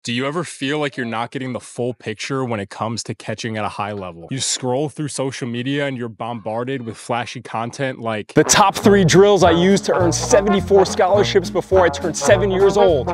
Do you ever feel like you're not getting the full picture when it comes to catching at a high level? You scroll through social media and you're bombarded with flashy content like the top 3 drills I used to earn 74 scholarships before I turned 7 years old.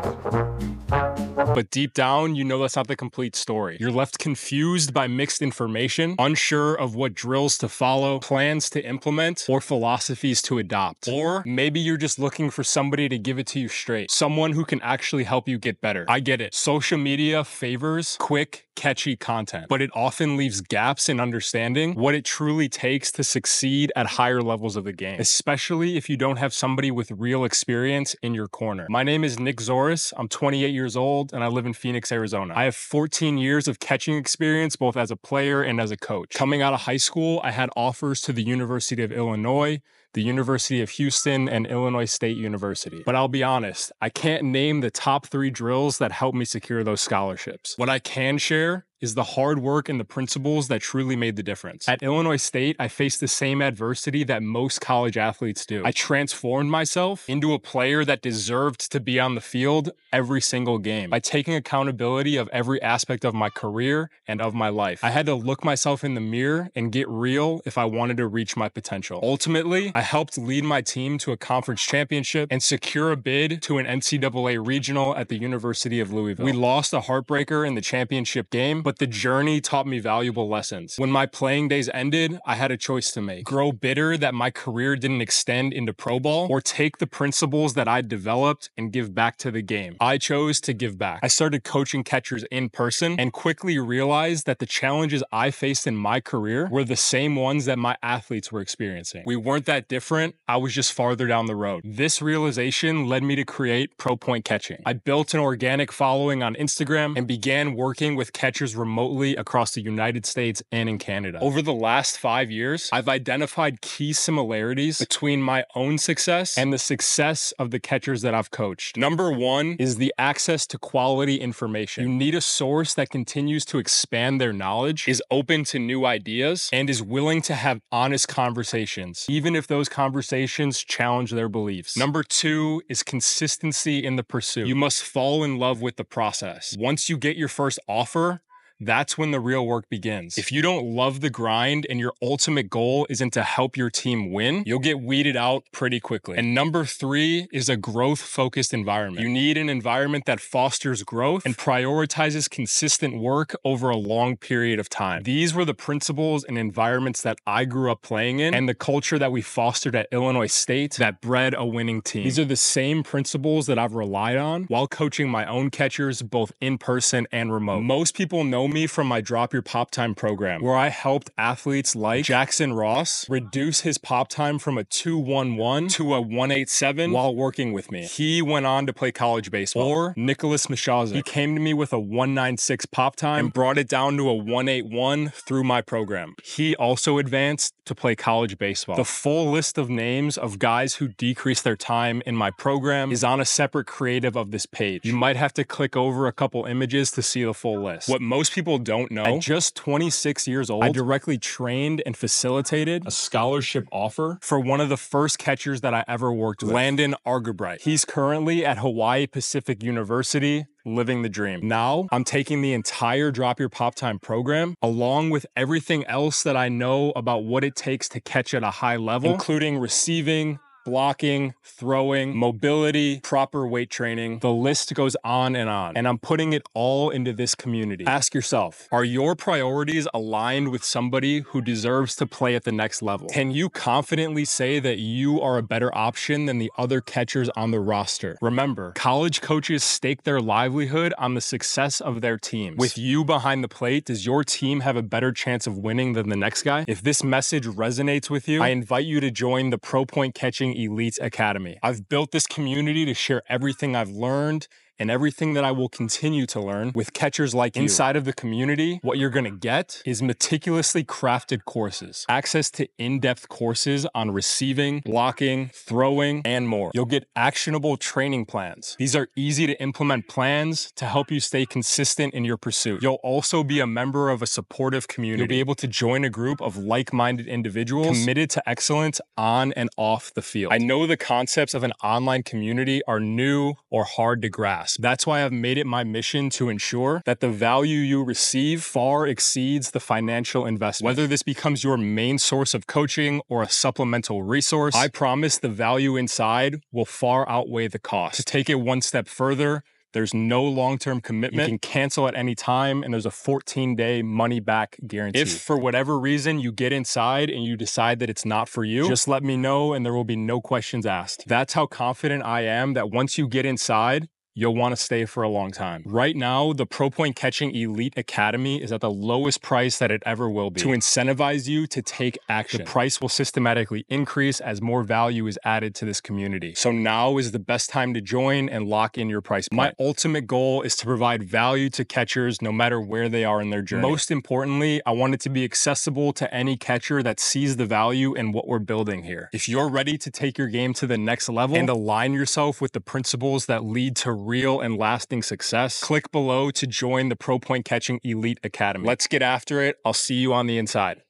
But deep down, you know that's not the complete story. You're left confused by mixed information, unsure of what drills to follow, plans to implement, or philosophies to adopt. Or maybe you're just looking for somebody to give it to you straight, someone who can actually help you get better. I get it. Social media favors quick, catchy content, but it often leaves gaps in understanding what it truly takes to succeed at higher levels of the game, especially if you don't have somebody with real experience in your corner. My name is Nick Zoris. I'm 28 years old and I live in Phoenix, Arizona. I have 14 years of catching experience, both as a player and as a coach. Coming out of high school, I had offers to the University of Illinois, the University of Houston, and Illinois State University. But I'll be honest, I can't name the top 3 drills that helped me secure those scholarships. What I can share is the hard work and the principles that truly made the difference. At Illinois State, I faced the same adversity that most college athletes do. I transformed myself into a player that deserved to be on the field every single game by taking accountability of every aspect of my career and of my life. I had to look myself in the mirror and get real if I wanted to reach my potential. Ultimately, I helped lead my team to a conference championship and secure a bid to an NCAA regional at the University of Louisville. We lost a heartbreaker in the championship game, but the journey taught me valuable lessons. When my playing days ended, I had a choice to make: grow bitter that my career didn't extend into pro ball, or take the principles that I'd developed and give back to the game. I chose to give back. I started coaching catchers in person and quickly realized that the challenges I faced in my career were the same ones that my athletes were experiencing. We weren't that different. I was just farther down the road. This realization led me to create Pro Point Catching. I built an organic following on Instagram and began working with catchers remotely across the United States and in Canada. Over the last 5 years, I've identified key similarities between my own success and the success of the catchers that I've coached. Number 1 is the access to quality information. You need a source that continues to expand their knowledge, is open to new ideas, and is willing to have honest conversations, even if those conversations challenge their beliefs. Number 2 is consistency in the pursuit. You must fall in love with the process. Once you get your first offer, that's when the real work begins. If you don't love the grind and your ultimate goal isn't to help your team win, you'll get weeded out pretty quickly. And number 3 is a growth-focused environment. You need an environment that fosters growth and prioritizes consistent work over a long period of time. These were the principles and environments that I grew up playing in, and the culture that we fostered at Illinois State that bred a winning team. These are the same principles that I've relied on while coaching my own catchers, both in person and remote. Most people know me from my Drop Your Pop Time program, where I helped athletes like Jackson Ross reduce his pop time from a 2.11 to a 1.87 while working with me. He went on to play college baseball. Or Nicholas Mishazik. He came to me with a 1.96 pop time and brought it down to a 1.81 through my program. He also advanced to play college baseball. The full list of names of guys who decreased their time in my program is on a separate creative of this page. You might have to click over a couple images to see the full list. What most people don't know, at just 26 years old, I directly trained and facilitated a scholarship offer for one of the first catchers that I ever worked with, Landon Argabright. He's currently at Hawaii Pacific University, living the dream. Now, I'm taking the entire Drop Your Pop Time program, along with everything else that I know about what it takes to catch at a high level, including receiving, blocking, throwing, mobility, proper weight training. The list goes on, and I'm putting it all into this community. Ask yourself, are your priorities aligned with somebody who deserves to play at the next level? Can you confidently say that you are a better option than the other catchers on the roster? Remember, college coaches stake their livelihood on the success of their teams. With you behind the plate, does your team have a better chance of winning than the next guy? If this message resonates with you, I invite you to join the Pro Point Catching Elite Academy. I've built this community to share everything I've learned and everything that I will continue to learn with catchers like you. Inside of the community, what you're gonna get is meticulously crafted courses, access to in-depth courses on receiving, blocking, throwing, and more. You'll get actionable training plans. These are easy to implement plans to help you stay consistent in your pursuit. You'll also be a member of a supportive community. You'll be able to join a group of like-minded individuals committed to excellence on and off the field. I know the concepts of an online community are new or hard to grasp. grasp. That's why I've made it my mission to ensure that the value you receive far exceeds the financial investment. Whether this becomes your main source of coaching or a supplemental resource, I promise the value inside will far outweigh the cost. To take it one step further, there's no long-term commitment. You can cancel at any time, and there's a 14-day money-back guarantee. If for whatever reason you get inside and you decide that it's not for you, just let me know and there will be no questions asked. That's how confident I am that once you get inside, you'll want to stay for a long time. Right now, the Pro Point Catching Elite Academy is at the lowest price that it ever will be. To incentivize you to take action, the price will systematically increase as more value is added to this community. So now is the best time to join and lock in your price point. My ultimate goal is to provide value to catchers no matter where they are in their journey. Most importantly, I want it to be accessible to any catcher that sees the value in what we're building here. If you're ready to take your game to the next level and align yourself with the principles that lead to real and lasting success, click below to join the Pro Point Catching Elite Academy. Let's get after it. I'll see you on the inside.